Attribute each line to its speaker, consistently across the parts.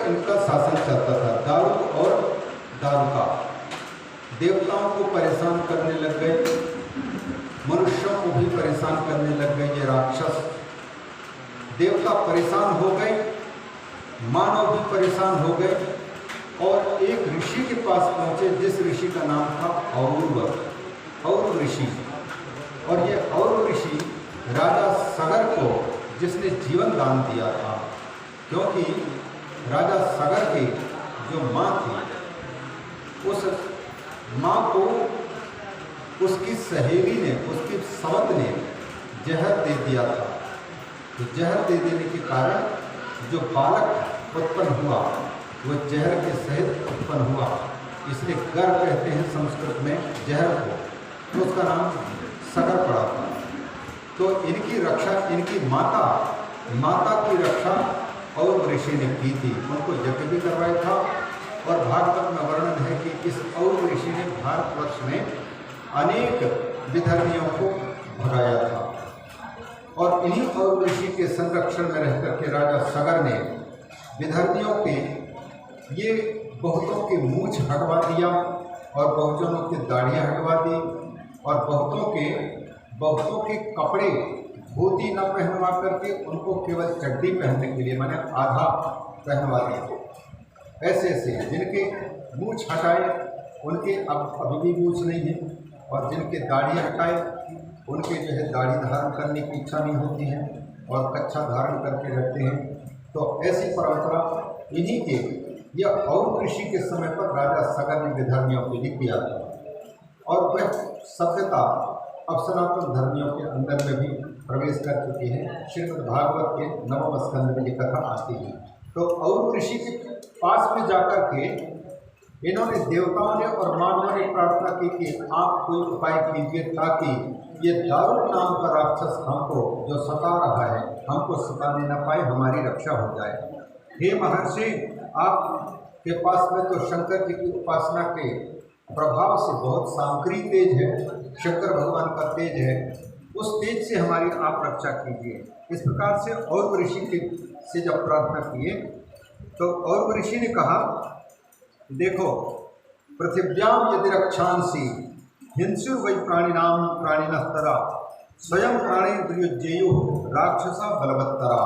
Speaker 1: इनका शासन चलता था, दारुक और दारुका। देवताओं को परेशान करने लग गए, मनुष्यों को भी परेशान करने लग गए ये राक्षस। देवता परेशान हो गए, मानव भी परेशान हो गए और एक ऋषि के पास पहुँचे जिस ऋषि का नाम था और ऋषि। और ये और ऋषि राजा सगर को, जिसने जीवन दान दिया था, क्योंकि राजा सगर की जो माँ थी, उस माँ को उसकी सहेली ने, उसकी सवत ने जहर दे दिया था। तो जहर दे देने के कारण जो बालक उत्पन्न हुआ वो जहर के सहित उत्पन्न हुआ, इसलिए गर कहते हैं संस्कृत में जहर को, तो उसका नाम सगर पड़ा था। तो इनकी रक्षा, इनकी माता की रक्षा और ऋषि ने की थी, उनको यज्ञ भी करवाया था। और भागवत में वर्णन है कि इस और ऋषि ने भारतवर्ष में अनेक विधर्मियों को भगाया था। और इन्हीं और ऋषि के संरक्षण में रहकर के राजा सगर ने विधर्मियों के ये बहुतों की मूछ हटवा दिया और बहुजनों की दाढ़ियाँ हटवा दी और बहुतों के कपड़े धोती न पहनवा करके उनको केवल चड्डी पहनने के लिए, माने आधा पहनवा दिया। ऐसे जिनके मूछ हटाए उनके अब अभी भी मूछ नहीं है, और जिनके दाढ़ी हटाए उनके जो है दाढ़ी धारण करने की इच्छा नहीं होती है और कच्छा धारण करके रखते हैं। तो ऐसी परंपरा इन्हीं के, यह और ऋषि के समय पर राजा सगर ने विधर्मियों के लिए किया था। और वह सभ्यता अब सनातन धर्मियों के अंदर में भी प्रवेश कर चुकी है। श्रीमद् भागवत के 9वें स्कंद में ये कथा आती है। तो और ऋषि के पास में जाकर के इन्होंने, देवताओं ने और मानवों ने प्रार्थना की कि आप कोई उपाय कीजिए ताकि ये दारुक नाम का राक्षस हमको जो सता रहा है, हमको सताने न पाए, हमारी रक्षा हो जाए। हे महर्षि, आपके पास में तो शंकर जी की उपासना के प्रभाव से बहुत सामग्री तेज है, शंकर भगवान का तेज है, उस तेज से हमारी आप रक्षा कीजिए। इस प्रकार से और ऋषि से जब प्रार्थना किए तो और ऋषि ने कहा, देखो, पृथिव्याम यदि रक्षांसी हिंसुर वै प्राणिनाम प्राणिनस्तरा स्वयं प्राणी दुर्युज्येयु राक्षसा बलवत्तरा।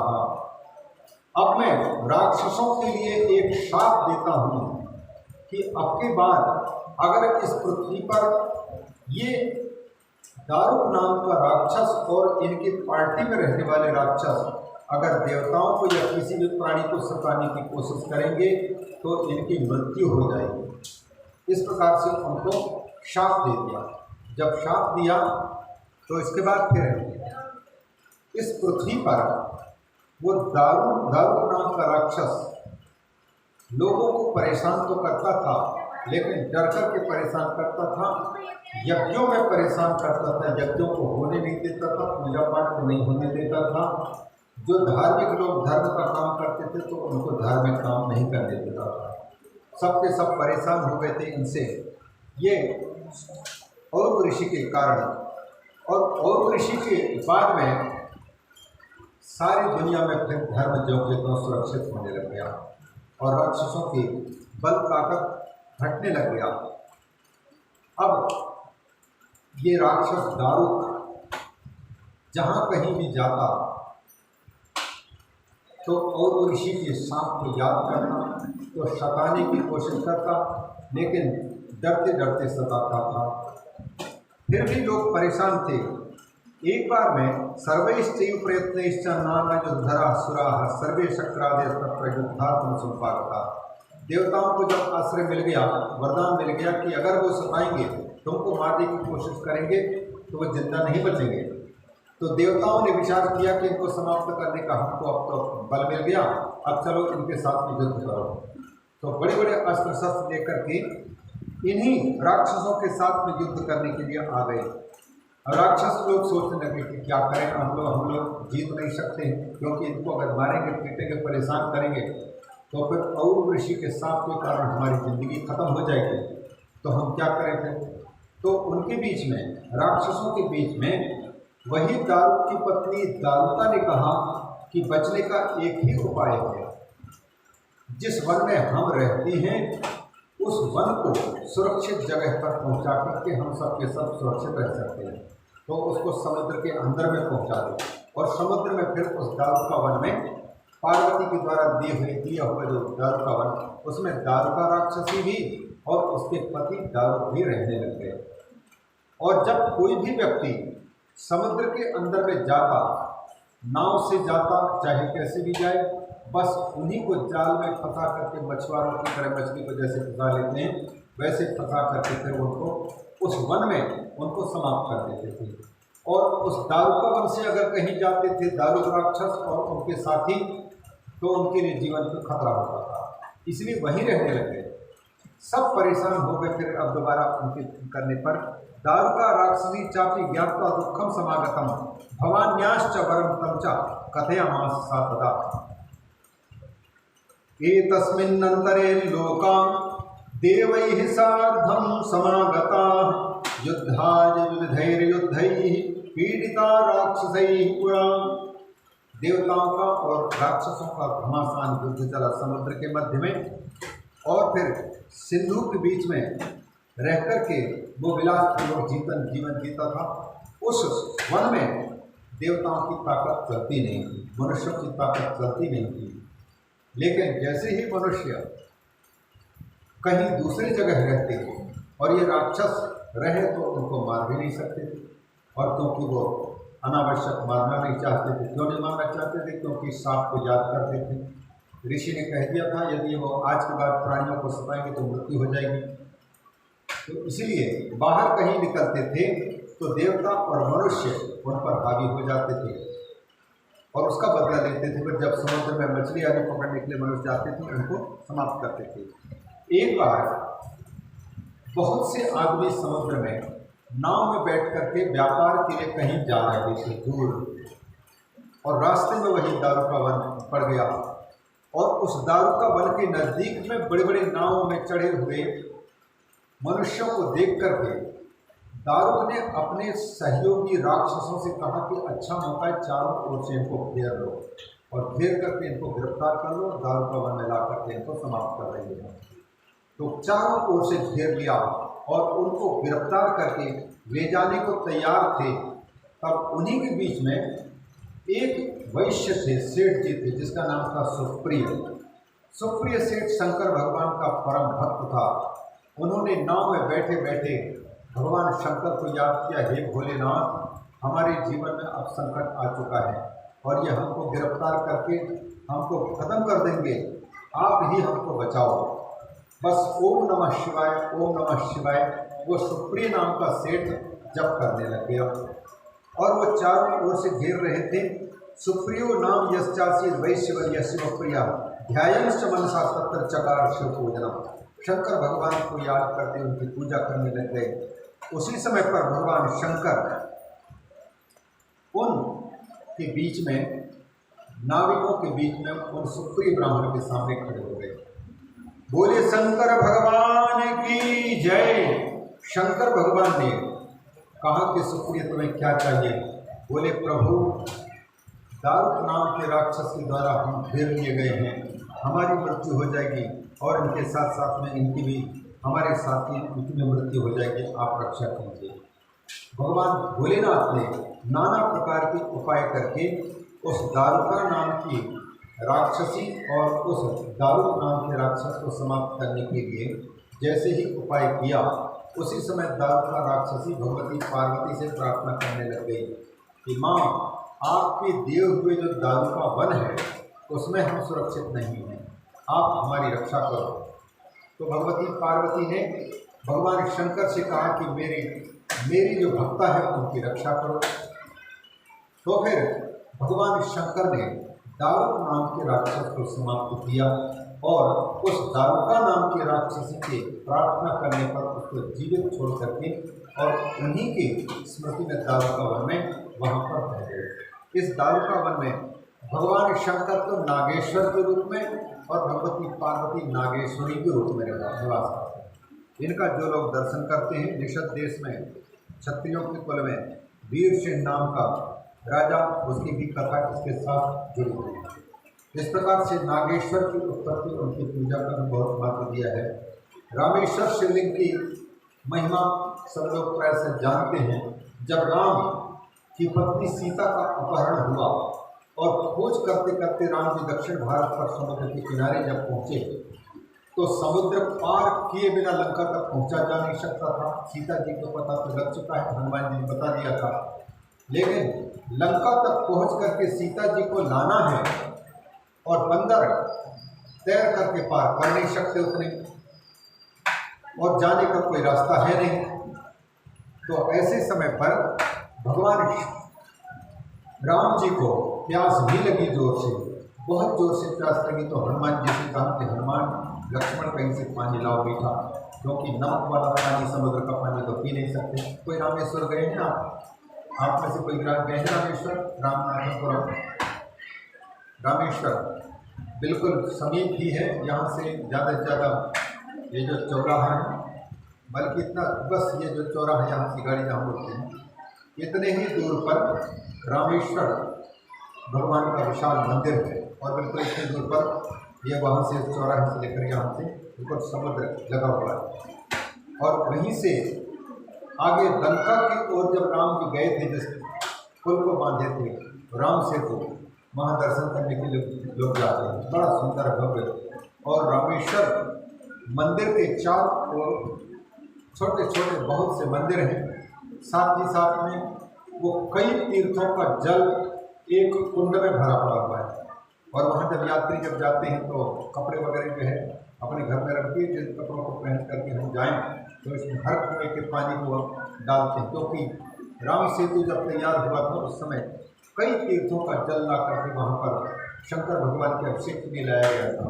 Speaker 1: अब मैं राक्षसों के लिए एक शाप देता हूँ कि अब के बाद अगर इस पृथ्वी पर ये दारुक नाम का राक्षस और इनकी पार्टी में रहने वाले राक्षस अगर देवताओं को या किसी भी प्राणी को सताने की कोशिश करेंगे तो इनकी मृत्यु हो जाएगी। इस प्रकार से उनको शाप दे दिया। जब शाप दिया तो इसके बाद फिर इस पृथ्वी पर वो दारुक नाम का राक्षस लोगों को परेशान तो करता था, लेकिन डर कर के परेशान करता था, यज्ञों में परेशान करता था, यज्ञों को होने नहीं देता था, पूजा पाठ को नहीं होने देता था। जो धार्मिक लोग धर्म का काम करते थे तो उनको धार्मिक काम नहीं करने देता था। सबके सब परेशान हो गए थे इनसे, ये और ऋषि के कारण। और ऋषि के बाद में सारी दुनिया में फिर धर्म जो सुरक्षित होने लग गया और राक्षसों की बल ताकत घटने लग गया। अब ये राक्षस दारुक जहाँ कहीं भी जाता तो और ऋषि के सांप को याद करना, तो सताने की कोशिश करता, लेकिन डरते डरते सताता था। फिर भी लोग परेशान थे। एक बार में सर्वैश्चैव प्रयत्नैश्च नान्ययुद्धरा असुराः सर्वे शक्रादयः तत्र संपादता। देवताओं को जब आश्रय मिल गया, वरदान मिल गया कि अगर वो सताएंगे, तुमको मारने की कोशिश करेंगे तो वो जिंदा नहीं बचेंगे, तो देवताओं ने विचार किया कि इनको समाप्त करने का हमको अब तो बल मिल गया, अब चलो इनके साथ में युद्ध करो। तो बड़े बड़े अस्त्र शस्त्र लेकर के इन्हीं राक्षसों के साथ में युद्ध करने के लिए आ गए। राक्षस लोग सोचने लगे कि क्या करें, हम लोग जीत नहीं सकते, क्योंकि इनको अगर मारेंगे, पीटेंगे, परेशान करेंगे तो फिर और ऋषि के साथ के कारण हमारी ज़िंदगी खत्म हो जाएगी, तो हम क्या करें फिर। तो उनके बीच में, राक्षसों के बीच में, वही दारुक की पत्नी दारुका ने कहा कि बचने का एक ही उपाय है। जिस वन में हम रहते हैं उस वन को सुरक्षित जगह पर पहुंचा करके हम सब के सब सुरक्षित रह सकते हैं। तो उसको समुद्र के अंदर में पहुंचा दो और समुद्र में फिर उस दारुका वन में पार्वती के द्वारा दिया हुआ जो दारुका वन, उसमें दारुका राक्षसी भी और उसके पति दारुक भी रहने लग गए। और जब कोई भी व्यक्ति समुद्र के अंदर में जाता, नाव से जाता, चाहे कैसे भी जाए, बस उन्हीं को जाल में फंसा करके मछुआरों की तरह मछली को जैसे फंसा लेते हैं वैसे फंसा करके फिर उनको उस वन में उनको समाप्त कर देते थे। और उस दारुका वन से अगर कहीं जाते थे दारुक राक्षस और उनके साथी, तो उनके लिए जीवन को खतरा होता था, इसलिए वहीं रहने लगे। सब परेशान हो गए। फिर अब दोबारा उनके करने पर दारुका राक्षसी चापी ज्ञात्वा दुखम समागतम भवान्याश्च वरम तमचा कथयामास सा तदा। एतस्मिन्नन्तरे लोकान् देवैः सार्धं समागताः युद्धाय विविधैर्युद्धैः पीडिता राक्षसैः पुरा। देवताओं का और राक्षसों का घमासान युद्ध चला समुद्र के मध्य में, और फिर सिंधु के बीच में रह कर के वो विलासपूर्वक जीवन जीता था। उस वन में देवताओं की ताकत चलती नहीं थी, मनुष्यों की ताकत चलती नहीं थी। लेकिन जैसे ही मनुष्य कहीं दूसरी जगह रहते और ये राक्षस रहे तो उनको मार भी नहीं सकते थे, और क्योंकि वो अनावश्यक मारना नहीं चाहते थे। क्यों नहीं मारना चाहते थे? क्योंकि सांप को याद करते थे। ऋषि ने कह दिया था यदि वो आज के बाद प्राणियों को सताएंगे तो मृत्यु हो जाएगी। तो इसीलिए बाहर कहीं निकलते थे तो देवता और मनुष्य उन पर हावी हो जाते थे और उसका बदला लेते थे। फिर जब समुद्र में मछली आदि पकड़ने के लिए मनुष्य जाते थे उनको समाप्त करते थे। एक बार बहुत से आदमी समुद्र में नाव में बैठ करके व्यापार के लिए कहीं जा रहे थे दूर, और रास्ते में वही दारुका वन पड़ गया। और उस दारुका वन के नज़दीक में बड़े बड़े नावों में चढ़े हुए मनुष्यों को देख करके दारुक ने अपने सहयोगी राक्षसों से कहा कि अच्छा मौका है, चारों ओर से इनको घेर लो और घेर करके इनको गिरफ्तार कर लो और दारुका वन में ला करके इनको समाप्त कर देंगे। तो चारों ओर से घेर लिया और उनको गिरफ्तार करके ले जाने को तैयार थे। तब उन्हीं के बीच में एक वैश्य थे, सेठ जी थे, जिसका नाम था सुप्रिय। सुप्रिय सेठ शंकर भगवान का परम भक्त था। उन्होंने नाव में बैठे बैठे भगवान शंकर को याद किया, हे भोलेनाथ, हमारे जीवन में अब संकट आ चुका है और ये हमको गिरफ्तार करके हमको खत्म कर देंगे, आप ही हमको बचाओ। बस ओम नमः शिवाय, ओम नमः शिवाय वो सुप्रिय नाम का सेठ जप करने लग गया और वो चारों ओर से घेर रहे थे। सुप्रियो नाम यश्चासी वैश्यवर्य शिवप्रिया ध्यायंश्च मनसा तत्र चकार शिव पूजनम। शंकर भगवान को याद करते उनकी पूजा करने लग गए। उसी समय पर भगवान शंकर उन के बीच में, नाविकों के बीच में, उन सुप्रिय ब्राह्मण के सामने खड़े हो गए। बोले शंकर भगवान की जय। शंकर भगवान ने कहा कि सुप्रिय तुम्हें क्या चाहिए? बोले प्रभु, दारुक नाम के राक्षस के द्वारा हम घेर लिए गए हैं, हमारी मृत्यु हो जाएगी और इनके साथ साथ में इनकी भी, हमारे साथी इनकी भी मृत्यु हो जाएगी, आप रक्षा कीजिए। भगवान भोलेनाथ ने नाना प्रकार के उपाय करके उस दारुका नाम की राक्षसी और उस दारुक नाम के राक्षस को समाप्त करने के लिए जैसे ही उपाय किया, उसी समय दारुका राक्षसी भगवती पार्वती से प्रार्थना करने लग गई कि माँ, आपके दिए हुए जो दारुका वन है उसमें हम सुरक्षित नहीं हैं, आप हमारी रक्षा करो। तो भगवती पार्वती ने भगवान शंकर से कहा कि मेरी जो भक्ता है उनकी रक्षा करो। तो फिर भगवान शंकर ने दारुक नाम के राक्षस को समाप्त किया और उस दारुका नाम के राक्षसी के प्रार्थना करने पर उसको जीवित छोड़ करके और उन्हीं की स्मृति में दारुका वन में वहाँ पर रह गए। इस दारुका वन में भगवान शंकर तो नागेश्वर के रूप में और भगवती पार्वती नागेश्वरी के रूप में निवास करते हैं। इनका जो लोग दर्शन करते हैं, निषद देश में क्षत्रियों के कुल में वीर सिंह नाम का राजा, उसकी भी कथा इसके साथ जुड़ी हुई है। इस प्रकार से नागेश्वर की उत्पत्ति, उनकी पूजा का भी बहुत महत्व दिया है। रामेश्वर शिवलिंग की महिमा सब लोग प्राय से जानते हैं। जब राम की पत्नी सीता का अपहरण हुआ और खोज करते करते राम जी दक्षिण भारत पर समुद्र के किनारे जब पहुँचे तो समुद्र पार किए बिना लंका तक पहुँचा जा नहीं सकता था। सीता जी को पता तो लग चुका है, हनुमान जी ने बता दिया था, लेकिन लंका तक पहुँच करके सीता जी को लाना है और बंदर तैर करके पार कर नहीं सकते उतने, और जाने का कोई रास्ता है नहीं। तो ऐसे समय पर भगवान राम जी को प्यास भी लगी जोर से, बहुत जोर से प्यास लगी। तो हनुमान जी से कहा कि हनुमान लक्ष्मण कहीं से पानी लाओ बेटा, क्योंकि नमक वाला पानी समुद्र का पानी तो पी नहीं सकते। कोई रामेश्वर गए हैं आप में से कोई गए हैं रामेश्वर? रामनाथपुरम रामेश्वर बिल्कुल समीप ही है, यहाँ से ज़्यादा से ज़्यादा ये जो चौराहा है, बल्कि इतना बस ये जो चौराहा यहाँ से गाड़ी जहाँ होती है, इतने ही दूर पर रामेश्वर भगवान का विशाल मंदिर है। और बिल्कुल इतने दूर पर ये वहाँ से चौराहे से लेकर यहाँ से ऊपर समुद्र लगा हुआ है। और वहीं से आगे लंका की ओर जब राम जी गए थे, जिस पुल को बांधे थे राम सेतु, वहाँ दर्शन करने के लिए लोग जाते हैं। बड़ा सुंदर भव्य और रामेश्वर मंदिर के चारों ओर छोटे छोटे बहुत से मंदिर हैं। साथ ही साथ में वो कई तीर्थों का जल एक कुंड में भरा पड़ा हुआ है। और वहाँ जब यात्री जब जाते हैं तो कपड़े वगैरह जो है अपने घर में रखिए, जिन कपड़ों को पहन करके हम जाएं तो इसमें हर कुएँ के पानी को डालते हैं, क्योंकि राम सेतु जब तैयार हुआ था उस समय कई तीर्थों का जल ला करके वहाँ पर शंकर भगवान के अभिषेक के लिए लाया गया था।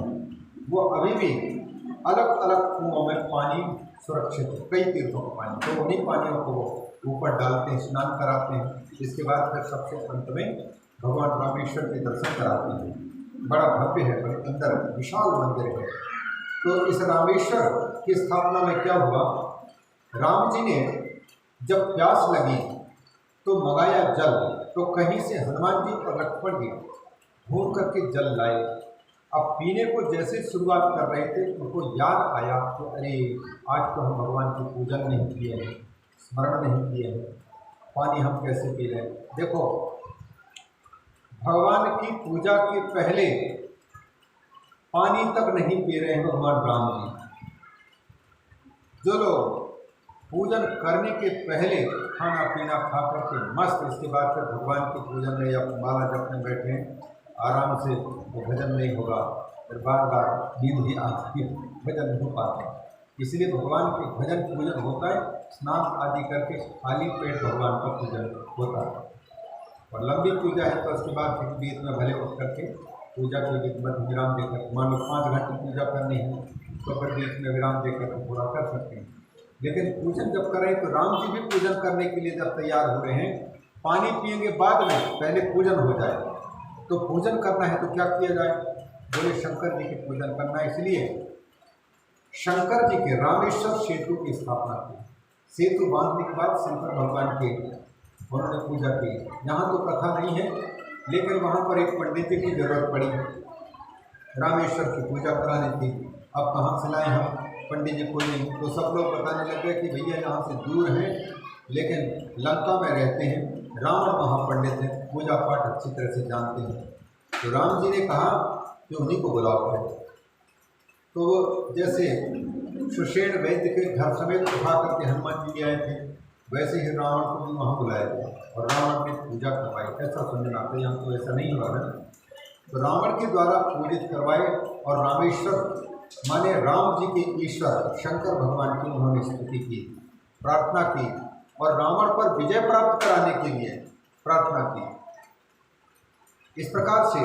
Speaker 1: वो अभी भी अलग अलग कुओं में पानी सुरक्षित है, कई तीर्थों का पानी, तो उन्हीं पानियों को ऊपर डालते हैं, स्नान कराते हैं। इसके बाद फिर सबसे अंत में भगवान रामेश्वर के दर्शन कराते हैं। बड़ा भव्य है, बड़े अंदर विशाल मंदिर है। तो इस रामेश्वर की स्थापना में क्या हुआ, राम जी ने जब प्यास लगी तो मंगाया जल, तो कहीं से हनुमान जी और लक्ष्मण जी ढूंढ करके जल लाए। अब पीने को जैसे शुरुआत कर रहे थे उनको याद आया कि अरे आज तो हम भगवान की पूजन नहीं किए हैं, स्मरण नहीं किए हैं, पानी हम कैसे पी रहे हैं। देखो, भगवान की पूजा के पहले पानी तक नहीं पी रहे हैं भगवान राम जी। जो लोग पूजन करने के पहले खाना पीना खा करके मस्त, इसके बाद फिर भगवान के पूजन में या माला जपने बैठे आराम से, तो भजन नहीं होगा, फिर बार बार नींद भी आती है, भजन नहीं हो पाते। इसलिए भगवान के भजन पूजन होता है, स्नान आदि करके खाली पेट भगवान का पूजन होता है। और लंबी पूजा है तो उसके बाद फिर बीच में भले उठ करके पूजा के बीच में विराम देकर, मान लो 5 घंटे पूजा करनी है तो फिर बीच में विराम देकर पूरा कर सकते हैं। लेकिन पूजन जब करें तो राम जी भी पूजन करने के लिए जब तैयार हो रहे हैं, पानी पिएंगे बाद में, पहले पूजन हो जाए। तो पूजन करना है तो क्या किया जाए, बोले शंकर जी के पूजन करना है। इसलिए शंकर जी के रामेश्वर सेतु की स्थापना की। सेतु बांधने के बाद शंकर भगवान के उन्होंने पूजा की। यहाँ तो कथा नहीं है, लेकिन वहाँ पर एक पंडित की जरूरत पड़ी, रामेश्वर की पूजा करानी थी। अब कहाँ से लाए हम, पंडित जी कोई नहीं। तो सब लोग बताने लगे कि भैया यहाँ से दूर हैं लेकिन लंका में रहते हैं, रावण महापंडित हैं, पूजा पाठ अच्छी तरह से जानते हैं। तो राम जी ने कहा कि उन्हीं को बुलाओ है। तो वो जैसे सुषेण वैद्य के घर समेत उठा करके हनुमान जी आए थे, वैसे ही रावण को भी वहाँ बुलाया गया और रावण ने पूजा करवाई। ऐसा सुनने आता है, यहाँ तो ऐसा नहीं हुआ है। तो रावण के द्वारा पूजित करवाए और रामेश्वर माने राम जी के ईश्वर शंकर भगवान की उन्होंने स्तुति की, प्रार्थना की और रावण पर विजय प्राप्त कराने के लिए प्रार्थना की। इस प्रकार से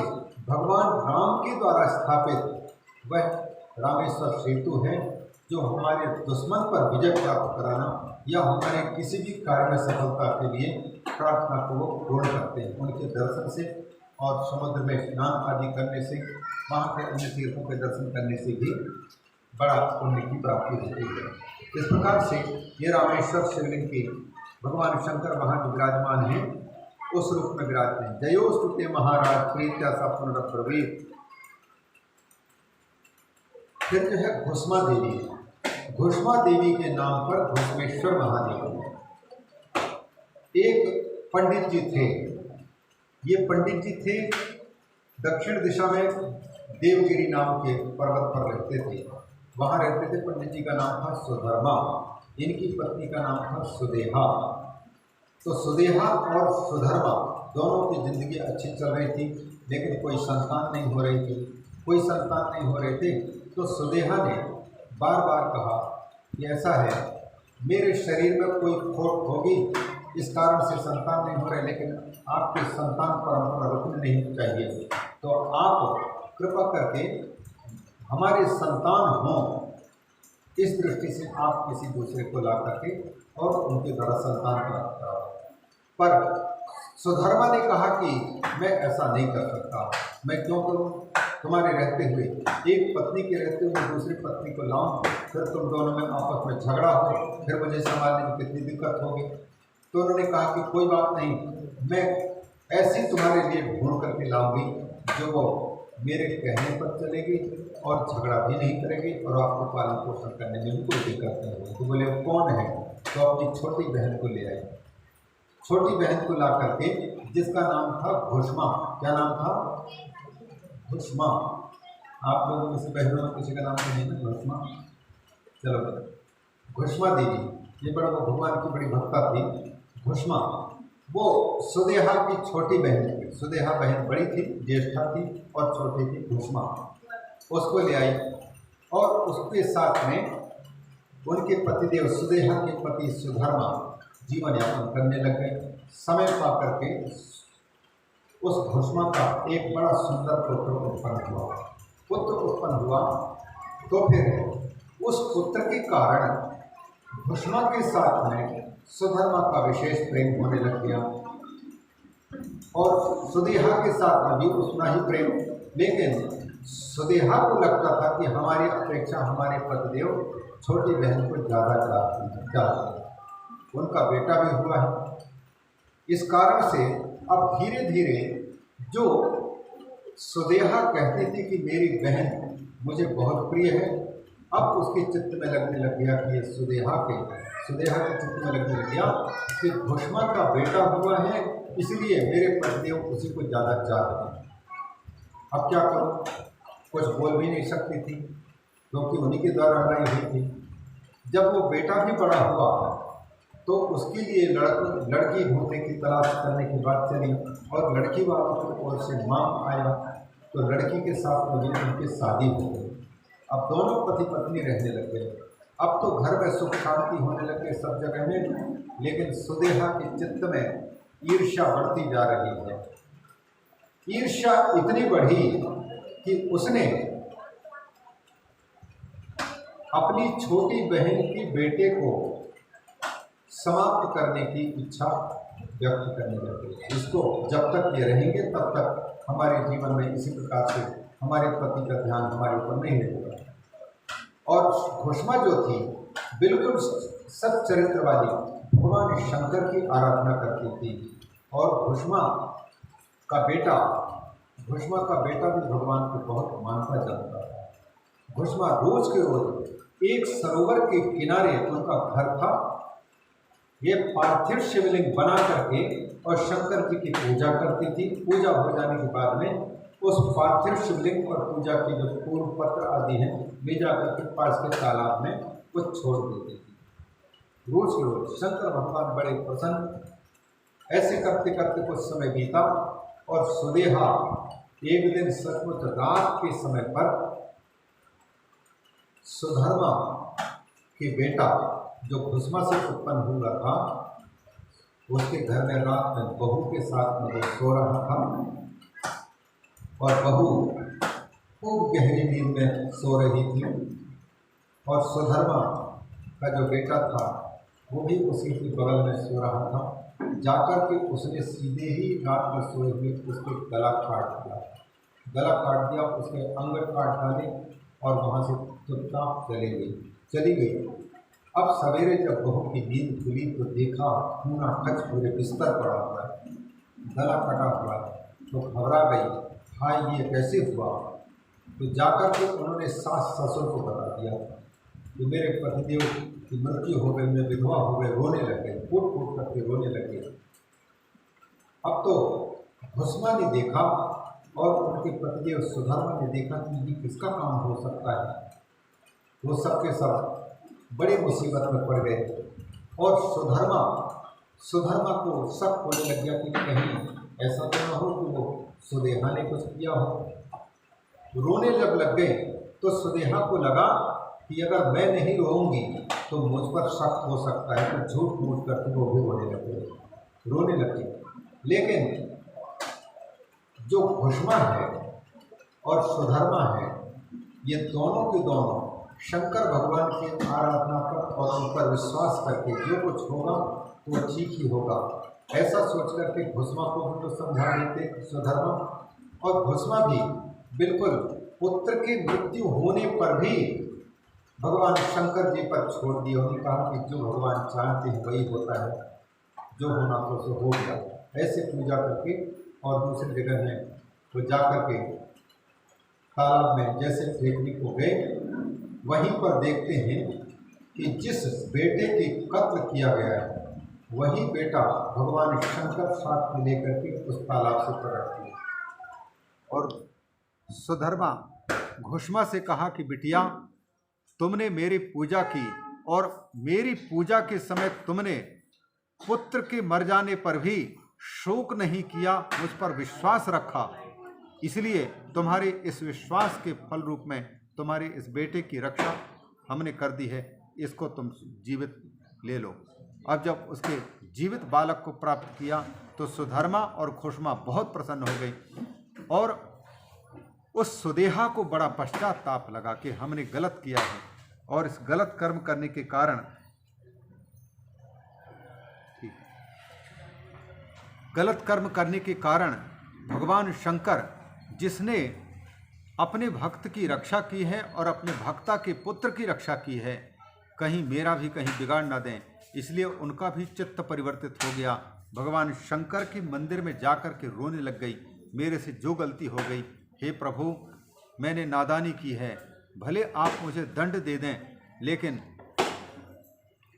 Speaker 1: भगवान राम के द्वारा स्थापित वह रामेश्वर सेतु है जो हमारे दुश्मन पर विजय प्राप्त कराना या हमारे किसी भी कार्य में सफलता के लिए प्रार्थना को वो पूर्ण करते हैं। उनके दर्शन से और समुद्र में स्नान आदि करने से, वहाँ के अन्य तीर्थों के दर्शन करने से भी बड़ा पुण्य की प्राप्ति होती है। इस प्रकार से ये रामेश्वर शिवलिंग की भगवान शंकर वहाँ विराजमान हैं, उस रूप में विराजते हैं। जयोस्तुते महाराज प्रीत्या सा पुनरप्रवीत। फिर जो है घुष्मा देवी, घुष्मा देवी के नाम पर घुष्मेश्वर महादेव। एक पंडित जी थे, ये पंडित जी थे दक्षिण दिशा में देवगिरी नाम के पर्वत पर रहते थे, वहाँ रहते थे। पंडित जी का नाम था सुधर्मा, इनकी पत्नी का नाम था सुदेहा। तो सुदेहा और सुधर्मा दोनों की ज़िंदगी अच्छी चल रही थी, लेकिन कोई संतान नहीं हो रही थी, कोई संतान नहीं हो रहे थे। तो सुदेहा ने बार बार कहा कि ऐसा है, मेरे शरीर में कोई खोट होगी, इस कारण से संतान नहीं हो रहे, लेकिन आपकी संतान परंपरा रुकनी नहीं चाहिए, तो आप कृपा करके हमारे संतान हों, इस दृष्टि से आप किसी दूसरे को ला करके और उनके द्वारा संतान प्राप्त कराओ। पर सुधर्मा ने कहा कि मैं ऐसा नहीं कर सकता, मैं क्यों करूं? तुम्हारे रहते हुए, एक पत्नी के रहते हुए दूसरी पत्नी को लाऊं, फिर तुम दोनों में आपस में झगड़ा हो, फिर मुझे संभालने में कितनी दिक्कत होगी। तो उन्होंने कहा कि कोई बात नहीं, मैं ऐसी तुम्हारे लिए ढूंढ करके लाऊंगी जो वो मेरे कहने पर चलेगी और झगड़ा भी नहीं करेगी और आपको पालन पोषण करने में भी कोई दिक्कत नहीं होगी। तो बोले कौन है? तो अपनी छोटी बहन को ले आए। छोटी बहन को ला करके, जिसका नाम था घुष्मा। क्या नाम था? घुष्मा। आप लोगों में से बहनों में किसी का नाम तो नहीं ना घुष्मा? चलो, घुष्मा देवी, ये बड़ा वो भगवान की बड़ी भक्ता थी। घुष्मा वो सुदेहा की छोटी बहन थी। सुदेहा बहन बड़ी थी, ज्येष्ठा थी, और छोटी थी घुष्मा। उसको ले आई और उसके साथ में उनके पतिदेव सुदेहा के पति सुधर्मा जीवन यापन करने लग गए। समय पा करके उस घुष्मा का एक बड़ा सुंदर पुत्र उत्पन्न हुआ। पुत्र उत्पन्न हुआ तो फिर उस पुत्र के कारण घुष्मा के साथ में सुधर्मा का विशेष प्रेम होने लग गया और सुदेहा के साथ में भी उतना ही प्रेम। लेकिन सुदेहा को लगता था कि हमारी अपेक्षा हमारे पतिदेव छोटी बहन को ज़्यादा चाहते हैं। उनका बेटा भी हुआ है। इस कारण से अब धीरे धीरे जो सुदेहा कहती थी कि मेरी बहन मुझे बहुत प्रिय है, अब उसके चित्त में लगने लग गया कि ये सुदेहा के चित्त में लगने लग गया कि घुष्मा का बेटा हुआ है, इसलिए मेरे पतिदेव उसी को ज़्यादा चाहते हैं। अब क्या करूं? कुछ बोल भी नहीं सकती थी क्योंकि उन्हीं के द्वारा हराई हुई थी। जब वो बेटा भी बड़ा हुआ तो उसके लिए लड़की ढूंढने की तलाश करने की बात चली और लड़की वालों की ओर से मांग आया, तो लड़की के साथ में उनकी शादी हो गई। अब दोनों पति पत्नी रहने लग गए। अब तो घर में सुख शांति होने लगे सब जगह में, लेकिन सुदेहा के चित्त में ईर्ष्या बढ़ती जा रही है। ईर्ष्या इतनी बढ़ी कि उसने अपनी छोटी बहन की बेटे को समाप्त करने की इच्छा व्यक्त करने लगे। इसको जब तक ये रहेंगे तब तक हमारे जीवन में इसी प्रकार से हमारे पति का ध्यान हमारे ऊपर नहीं रहेगा। और घुष्मा जो थी बिल्कुल सत चरित्र वाली, भगवान शंकर की आराधना करती थी और घुष्मा का बेटा भी भगवान को बहुत मानता जानता था। घुष्मा रोज के रोज एक सरोवर के किनारे उनका घर था, ये पार्थिव शिवलिंग बना करके और शंकर जी की पूजा करती थी। पूजा हो जाने के बाद में उस पार्थिव शिवलिंग और पूजा के जो पूर्व पत्र आदि हैं ले जाकर के पास के तालाब में वो छोड़ देती थी। रोज के रोज शंकर भगवान बड़े प्रसन्न। ऐसे करते करते कुछ समय बीता और सुदेहा एक दिन सचमुच रात के समय पर सुधर्मा के बेटा जो घुष्मा से उत्पन्न हुआ था उसके घर में रात में बहू के साथ में वो सो रहा था और बहू खूब गहरी नींद में सो रही थी और सुधर्मा का जो बेटा था वो भी उसी के बगल में सो रहा था। जाकर के उसने सीधे ही रात में सोए हुए उसके गला काट दिया, उसके अंग काट डाले और वहाँ से चुपचाप चली गई। अब सवेरे जब बहू की नींद खुली तो देखा खूना खच पूरे बिस्तर पड़ा हुआ है, गला कटा हुआ है, तो घबरा गई, हाय ये कैसे हुआ। तो जाकर के उन्होंने सास ससुर को बता दिया कि मेरे पतिदेव की मृत्यु हो गई, मैं विधवा हो गए, रोने लग गए, फूट फूट करके रोने लगे। अब तो भस्मा ने देखा और उनके पतिदेव सुधर्मा ने देखा कि ये किसका काम हो सकता है। वो सबके सब बड़ी मुसीबत में पड़ गए और सुधर्मा को शक होने लग गया कि कहीं ऐसा तो न हो कि वो सुदेहा ने कुछ किया हो। रोने जब लग गए तो सुदेहा को लगा कि अगर मैं नहीं रोऊंगी तो मुझ पर शक हो सकता है, तो झूठ मूठ करके वो भी रोने लगे। लेकिन जो घुष्मा है और सुधर्मा है, ये दोनों के दोनों शंकर भगवान की आराधना पर और उन पर विश्वास करके जो कुछ होगा वो ठीक ही होगा, ऐसा सोच करके घुष्मा को भी तो समझा देते सुधर्मा। और घुष्मा भी बिल्कुल पुत्र की मृत्यु होने पर भी भगवान शंकर जी पर छोड़ दिया। उन्होंने कहा कि जो भगवान चाहते हैं वही होता है, जो होना तो सो हो गया, ऐसे पूजा करके। और दूसरी जगह में वो जा करके तालाब में जैसे फेंकने को गए, वहीं पर देखते हैं कि जिस बेटे की कत्ल किया गया है वही बेटा भगवान शंकर साथ में लेकर के उस तालाब से प्रकट हुए। और सुधर्मा घुष्मा से कहा कि बिटिया, तुमने मेरी पूजा की और मेरी पूजा के समय तुमने पुत्र के मर जाने पर भी शोक नहीं किया, मुझ पर विश्वास रखा, इसलिए तुम्हारे इस विश्वास के फल रूप में तुम्हारे इस बेटे की रक्षा हमने कर दी है, इसको तुम जीवित ले लो। अब जब उसके जीवित बालक को प्राप्त किया तो सुधर्मा और घुष्मा बहुत प्रसन्न हो गई और उस सुदेहा को बड़ा पश्चाताप लगा कि हमने गलत किया है और इस गलत कर्म करने के कारण भगवान शंकर जिसने अपने भक्त की रक्षा की है और अपने भक्ता के पुत्र की रक्षा की है, कहीं मेरा भी कहीं बिगाड़ ना दें, इसलिए उनका भी चित्त परिवर्तित हो गया। भगवान शंकर के मंदिर में जाकर के रोने लग गई, मेरे से जो गलती हो गई, हे प्रभु मैंने नादानी की है, भले आप मुझे दंड दे दें लेकिन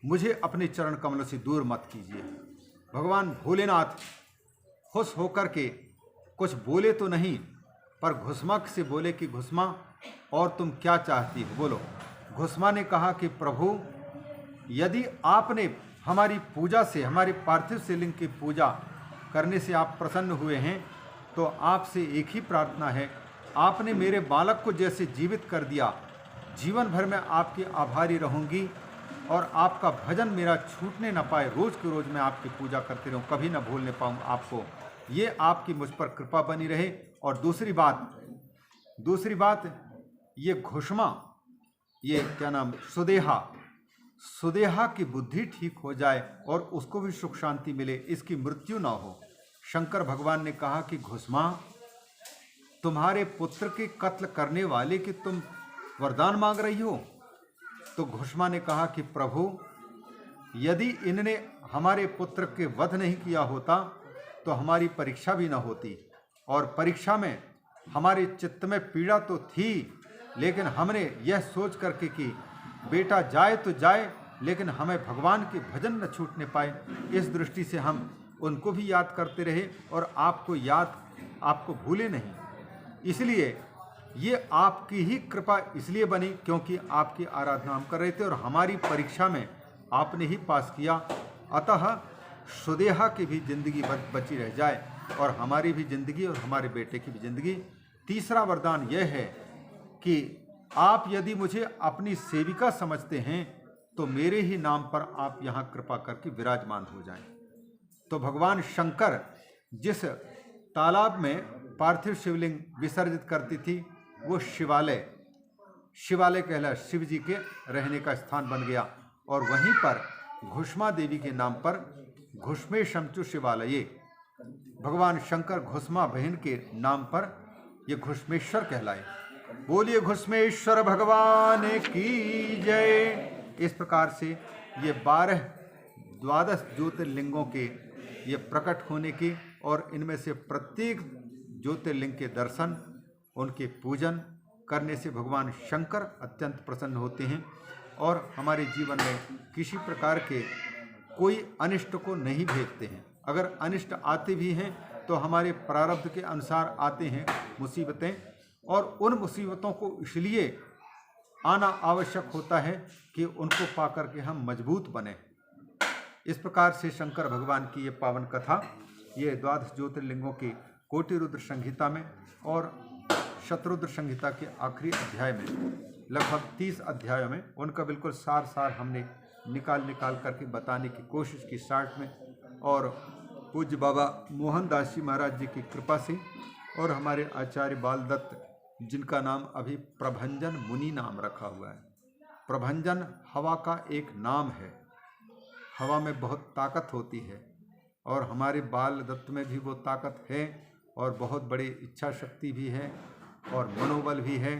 Speaker 1: मुझे अपने चरण कमलों से दूर मत कीजिए। भगवान भोलेनाथ खुश होकर के कुछ बोले तो नहीं, पर घुष्मा से बोले कि घुष्मा और तुम क्या चाहती हो, बोलो। घुष्मा ने कहा कि प्रभु, यदि आपने हमारी पूजा से, हमारे पार्थिव शिवलिंग की पूजा करने से आप प्रसन्न हुए हैं तो आपसे एक ही प्रार्थना है, आपने मेरे बालक को जैसे जीवित कर दिया, जीवन भर में आपकी आभारी रहूंगी और आपका भजन मेरा छूटने न पाए, रोज़ की रोज़ मैं आपकी पूजा करती रहूं, कभी न भूलने पाऊँ आपको, ये आपकी मुझ पर कृपा बनी रहे। और दूसरी बात ये घुष्मा, ये क्या नाम, सुदेहा की बुद्धि ठीक हो जाए और उसको भी सुख शांति मिले, इसकी मृत्यु ना हो। शंकर भगवान ने कहा कि घुष्मा, तुम्हारे पुत्र के कत्ल करने वाले की तुम वरदान मांग रही हो। तो घुष्मा ने कहा कि प्रभु, यदि इनने हमारे पुत्र के वध नहीं किया होता तो हमारी परीक्षा भी ना होती, और परीक्षा में हमारे चित्त में पीड़ा तो थी, लेकिन हमने यह सोच करके कि बेटा जाए तो जाए लेकिन हमें भगवान के भजन न छूटने पाए, इस दृष्टि से हम उनको भी याद करते रहे और आपको भूले नहीं। इसलिए ये आपकी ही कृपा इसलिए बनी क्योंकि आपकी आराधना हम कर रहे थे और हमारी परीक्षा में आपने ही पास किया, अतः सुदेहा की भी जिंदगी बची रह जाए और हमारी भी जिंदगी और हमारे बेटे की भी जिंदगी। तीसरा वरदान यह है कि आप यदि मुझे अपनी सेविका समझते हैं तो मेरे ही नाम पर आप यहाँ कृपा करके विराजमान हो जाएं। तो भगवान शंकर जिस तालाब में पार्थिव शिवलिंग विसर्जित करती थी वो शिवालय कहला शिव जी के रहने का स्थान बन गया और वहीं पर घुष्मा देवी के नाम पर घुष्मे शमचु शिवालय, भगवान शंकर घुष्मा बहन के नाम पर ये घुष्मेश्वर कहलाए। बोलिए घुष्मेश्वर भगवान की जय। इस प्रकार से ये 12 ज्योतिर्लिंगों के ये प्रकट होने की और इनमें से प्रत्येक ज्योतिर्लिंग के दर्शन, उनके पूजन करने से भगवान शंकर अत्यंत प्रसन्न होते हैं और हमारे जीवन में किसी प्रकार के कोई अनिष्ट को नहीं भेजते हैं। अगर अनिष्ट आते भी हैं तो हमारे प्रारब्ध के अनुसार आते हैं मुसीबतें, और उन मुसीबतों को इसलिए आना आवश्यक होता है कि उनको पाकर के हम मजबूत बने। इस प्रकार से शंकर भगवान की ये पावन कथा, ये द्वादश ज्योतिर्लिंगों की कोटि रुद्र संहिता में और शतरुद्र संहिता के आखिरी अध्याय में, लगभग 30 अध्यायों में, उनका बिल्कुल सार हमने निकाल करके बताने की कोशिश की शार्ट में। और पूज्य बाबा मोहनदास जी महाराज जी की कृपा से और हमारे आचार्य बाल दत्त, जिनका नाम अभी प्रभंजन मुनि नाम रखा हुआ है। प्रभंजन हवा का एक नाम है, हवा में बहुत ताकत होती है और हमारे बाल दत्त में भी वो ताकत है और बहुत बड़ी इच्छा शक्ति भी है और मनोबल भी है।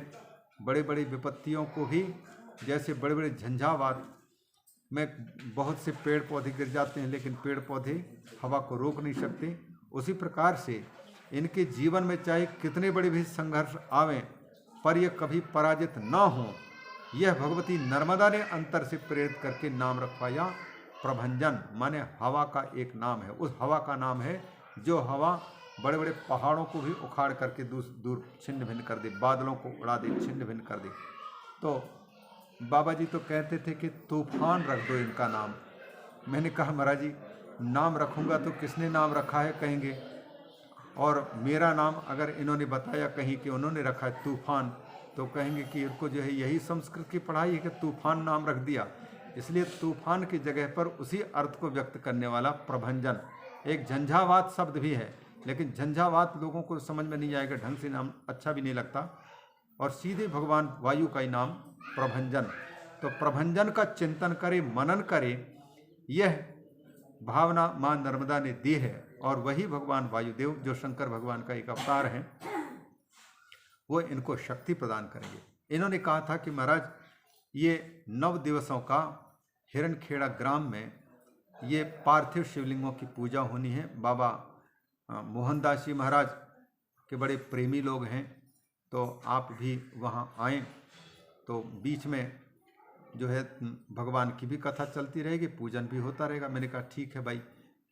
Speaker 1: बड़े बड़े विपत्तियों को भी, जैसे बड़े बड़े झंझावात में बहुत से पेड़ पौधे गिर जाते हैं लेकिन पेड़ पौधे हवा को रोक नहीं सकते, उसी प्रकार से इनके जीवन में चाहे कितने बड़े भी संघर्ष आवें पर यह कभी पराजित ना हो। यह भगवती नर्मदा ने अंतर से प्रेरित करके नाम रखवाया प्रभंजन, माने हवा का एक नाम है। उस हवा का नाम है जो हवा बड़े बड़े पहाड़ों को भी उखाड़ करके दूर छिन्न भिन्न कर दे, बादलों को उड़ा दे, छिन्न भिन्न कर दे। तो बाबा जी तो कहते थे कि तूफान रख दो इनका नाम। मैंने कहा महाराज जी, नाम रखूँगा तो किसने नाम रखा है कहेंगे, और मेरा नाम अगर इन्होंने बताया कहीं कि उन्होंने रखा है तूफान, तो कहेंगे कि इनको जो है यही संस्कृत की पढ़ाई है कि तूफान नाम रख दिया। इसलिए तूफान की जगह पर उसी अर्थ को व्यक्त करने वाला प्रभंजन। एक झंझावात शब्द भी है, लेकिन झंझावात लोगों को समझ में नहीं आएगा, ढंग से नाम अच्छा भी नहीं लगता, और सीधे भगवान वायु का ही नाम प्रभंजन। तो प्रभंजन का चिंतन करे, मनन करे, यह भावना माँ नर्मदा ने दी है। और वही भगवान वायुदेव, जो शंकर भगवान का एक अवतार है, वो इनको शक्ति प्रदान करेंगे। इन्होंने कहा था कि महाराज, ये 9 दिवसों का हिरणखेड़ा ग्राम में ये पार्थिव शिवलिंगों की पूजा होनी है। बाबा मोहनदास जी महाराज के बड़े प्रेमी लोग हैं, तो आप भी वहाँ आएँ। तो बीच में जो है भगवान की भी कथा चलती रहेगी, पूजन भी होता रहेगा। मैंने कहा ठीक है भाई,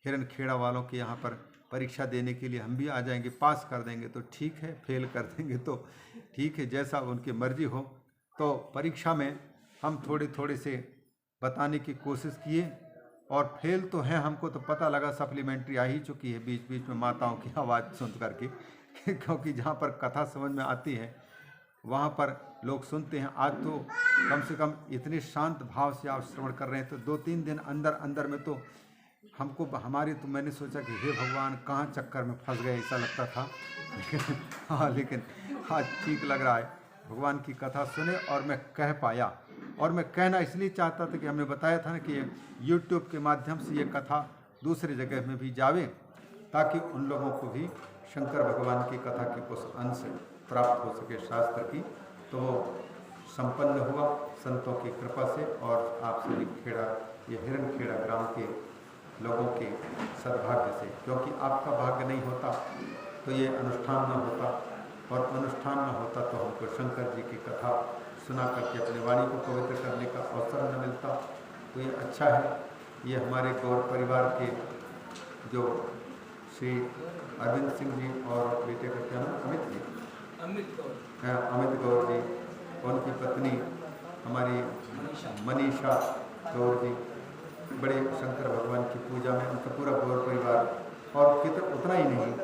Speaker 1: हिरणखेड़ा वालों के यहाँ पर परीक्षा देने के लिए हम भी आ जाएंगे, पास कर देंगे तो ठीक है, फेल कर देंगे तो ठीक है, जैसा उनकी मर्जी हो। तो परीक्षा में हम थोड़े से बताने की कोशिश किए और फेल तो हैं, हमको तो पता लगा सप्लीमेंट्री आ ही चुकी है बीच बीच में माताओं की आवाज़ सुन करके क्योंकि जहाँ पर कथा समझ में आती है वहाँ पर लोग सुनते हैं। आज तो कम से कम इतने शांत भाव से आप श्रवण कर रहे हैं, तो 2-3 दिन अंदर में तो हमको तो मैंने सोचा कि हे भगवान, कहाँ चक्कर में फंस गए, ऐसा लगता था। लेकिन आज ठीक लग रहा है। भगवान की कथा सुने और मैं कह पाया, और मैं कहना इसलिए चाहता था कि हमने बताया था ना कि YouTube के माध्यम से ये कथा दूसरी जगह में भी जावे, ताकि उन लोगों को भी शंकर भगवान की कथा की कुछ अंश प्राप्त हो सके शास्त्र की। तो वो संपन्न हुआ संतों की कृपा से और आप सभी ये हिरणखेड़ा ग्राम के लोगों के सद्भाग्य से, क्योंकि आपका भाग्य नहीं होता तो ये अनुष्ठान न होता, और अनुष्ठान न होता तो हमको शंकर जी की कथा सुना करके अपनी वाणी को पवित्र करने का अवसर न मिलता। तो ये अच्छा है। ये हमारे गौर परिवार के जो श्री अरविंद सिंह जी और बेटे का क्या नाम, अमित गौर जी, उनकी पत्नी हमारी मनीषा गौर जी, बड़े शंकर भगवान की पूजा में उनका पूरा गौर परिवार, और कितना उतना ही नहीं,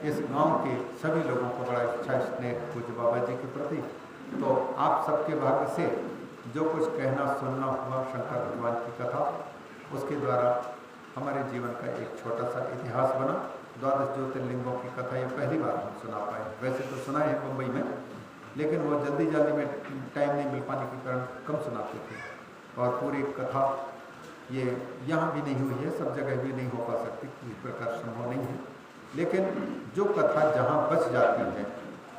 Speaker 1: इस गांव के सभी लोगों को बड़ा अच्छा स्नेह पूज्य बाबा जी के प्रति। तो आप सबके भाग्य से जो कुछ कहना सुनना हुआ शंकर भगवान की कथा, उसके द्वारा हमारे जीवन का एक छोटा सा इतिहास बना। द्वादश ज्योतिर्लिंगों की कथा ये पहली बार हम सुना पाए। वैसे तो सुना है मुंबई में, लेकिन वो जल्दी में टाइम नहीं मिल पाने के कारण कम सुनाते थे, और पूरी कथा ये यहाँ भी नहीं हुई है, सब जगह भी नहीं हो पा सकती, इस प्रकार संभव नहीं है। लेकिन जो कथा जहाँ बच जाती है,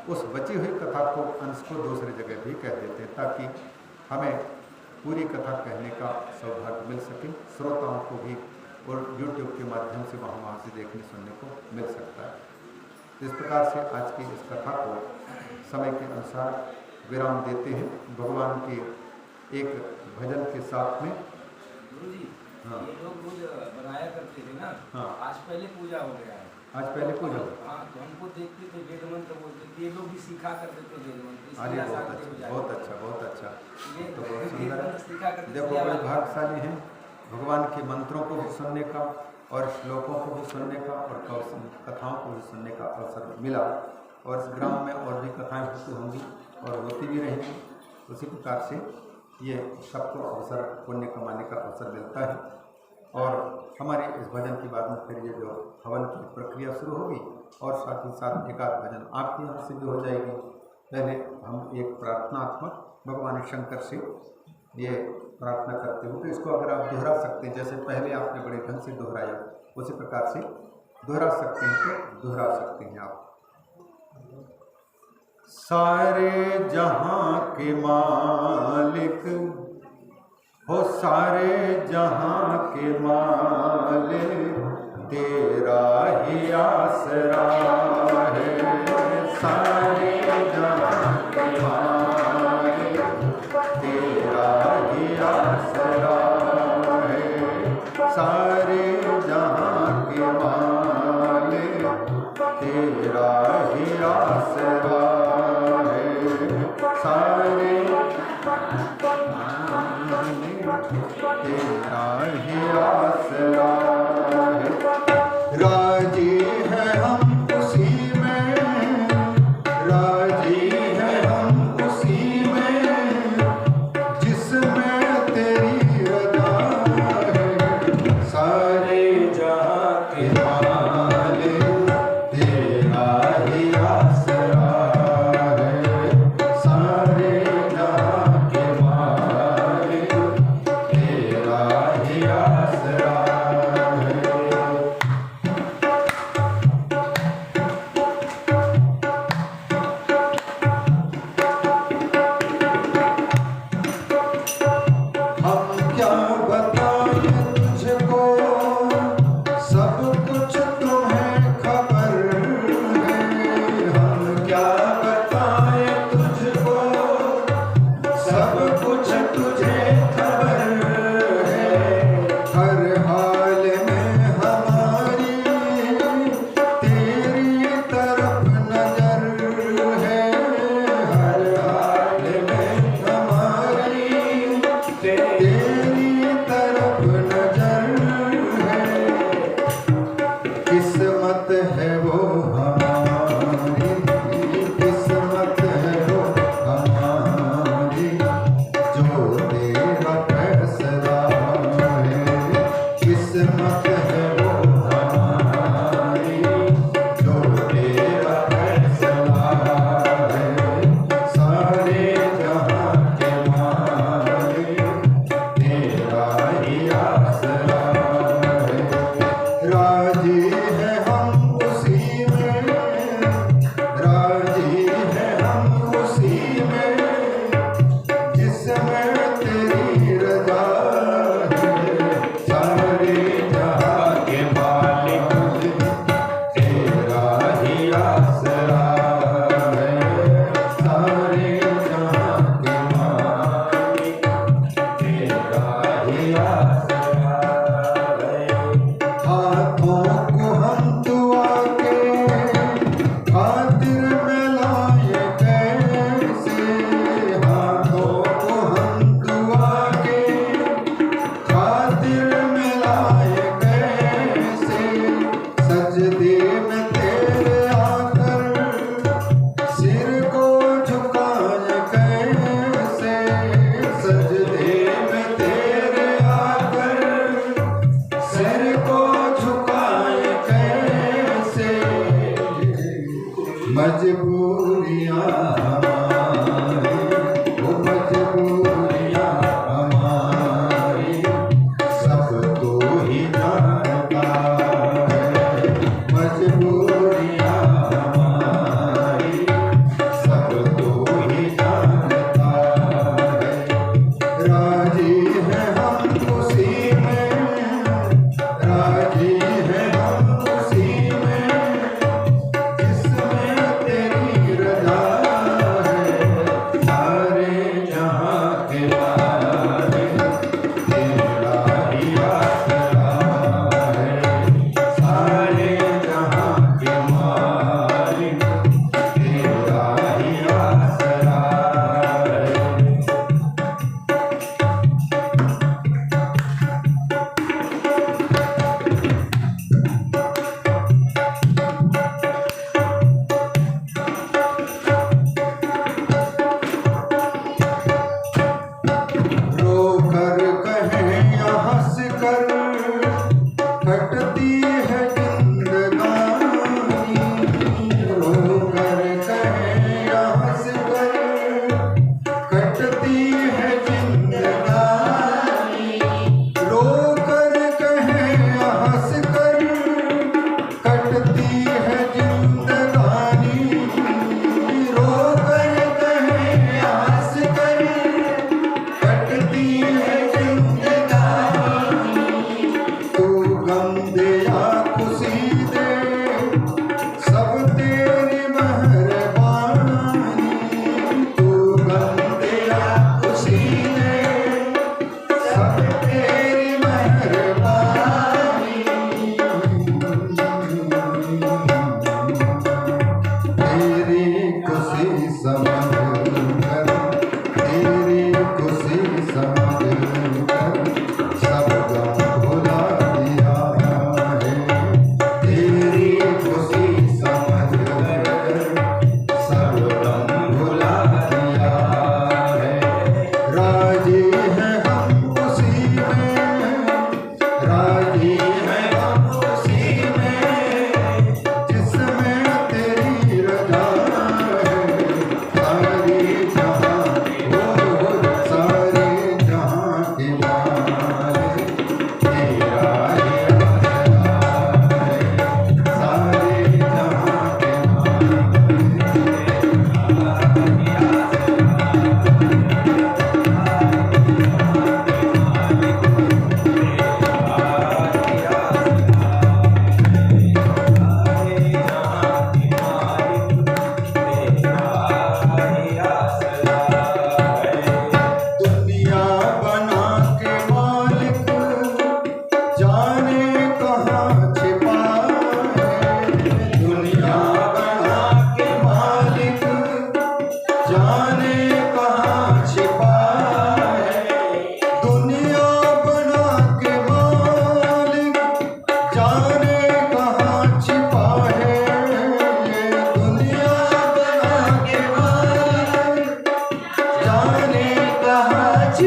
Speaker 1: उस बची हुई कथा को अंश को दूसरी जगह भी कह देते हैं, ताकि हमें पूरी कथा कहने का सौभाग्य मिल सके, श्रोताओं को भी, और YouTube के माध्यम से वहाँ से देखने सुनने को मिल सकता है। इस प्रकार से आज की इस कथा को समय के अनुसार विराम देते हैं भगवान के एक भजन के साथ में।
Speaker 2: गुरुजी,
Speaker 1: हाँ।
Speaker 2: ये लोग रोज बनाया करते थे ना।
Speaker 1: हाँ।
Speaker 2: आज पहले पूजा हो गया है।
Speaker 1: आज पहले पूजा हो।
Speaker 2: हाँ, तो हमको देखते थे वेद मंत्र बोलते थे, ये लोग भी सीखा करते थे वेद मंत्र।
Speaker 1: अरे
Speaker 2: इसलिए
Speaker 1: बहुत
Speaker 2: आसान हो
Speaker 1: अच्छा,
Speaker 2: जाए।
Speaker 1: बहुत अच्छा, बहुत अच्छा।
Speaker 2: ये
Speaker 1: तो बहुत
Speaker 2: वेद
Speaker 1: सुंदर
Speaker 2: मंत्र सीखा करते
Speaker 1: है।
Speaker 2: थे,
Speaker 1: देखो
Speaker 2: इसलिए
Speaker 1: बड़े
Speaker 2: आवाज-
Speaker 1: भाग्यशाली हैं, भगवान के मंत्रों को भी सुनने का और श्लोकों को भी सुनने का और कथाओं को भी सुनने का अवसर मिला। और इस ग्राम में और भी कथाएं होती होंगी और होती भी रहेंगी। उसी प्रकार से ये सबको अवसर पुण्य कमाने का अवसर मिलता है। और हमारे इस भजन के बाद में फिर ये जो हवन की प्रक्रिया शुरू होगी और साथ ही साथ एक आध भजन आपके यहाँ से भी हो जाएगी। पहले हम एक प्रार्थनात्मक भगवान शंकर से ये प्रार्थना करते हो, तो इसको अगर आप दोहरा सकते हैं, जैसे पहले आपने बड़े ढंग से दोहराया, उसी प्रकार से दोहरा सकते हैं तो दोहरा सकते हैं आप। सारे जहां के मालिक हो, सारे जहां के मालिक, तेरा ही आसरा है। सारे जहां के मालिक, तेरा ही आसरा है। सारे जहां के मालिक, तेरा ही आसरा है। सारे तेरा ही आसरा है। राजी है हम उसी में, राजी है हम उसी में, जिसमें तेरी रजा है। सारे जहां के मालिक, तेरा ही आसरा है। सारे जहां के मालिक, तेरा ही आसरा है। हम क्या बताएं तुझको, सब कुछ तुम्हें खबर है। हम क्या बताएं तुझको, सब कुछ तुझे खबर है। हर हाल में हमारी तेरी तरफ नजर है। हर हाल में हमारी तेरी तरफ नजर है। किस्मत है वो हमारी, किस्मत है वो हमारी, जो तेरा फैसला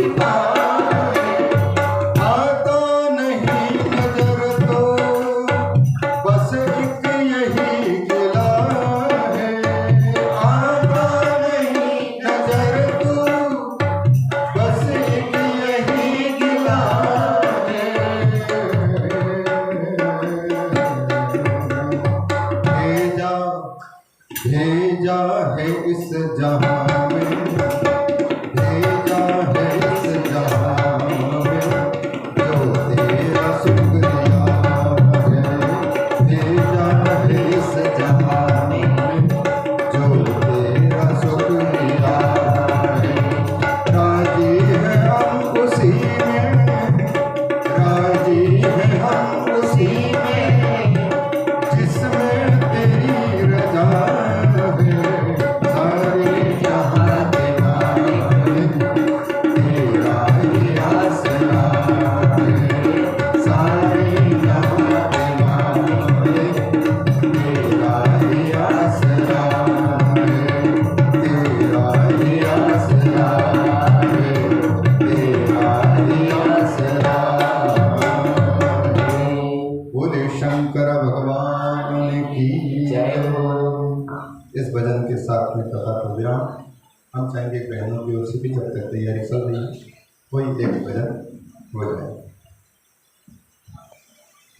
Speaker 1: पाए। आता नहीं नजर तो बस एक यही गिला है। आता नहीं नजर तो बस एक यही गिला है। भेजा है इस जहां में, भेजा है इस जहां में जो तेरा शुक्रिया है। भेजा है इस जहां में जो तेरा शुक्रिया है। राजी है हम उसी में, राजी है हम उसी में जिसमें तेरी रजा है। सारे जहां के मालिक तेरा ही आसरा है। सारे जहां के मालिक तेरा ही आसरा है। तेरा ही आसरा है। तेरा ही आसरा है। बोले शंकर भगवान की जय हो। इस भजन के साथ में कथा को विराम। हम चाहेंगे बहनों की ओर से भी जब तक तैयारी चल रही है कोई एक भजन हो जाए।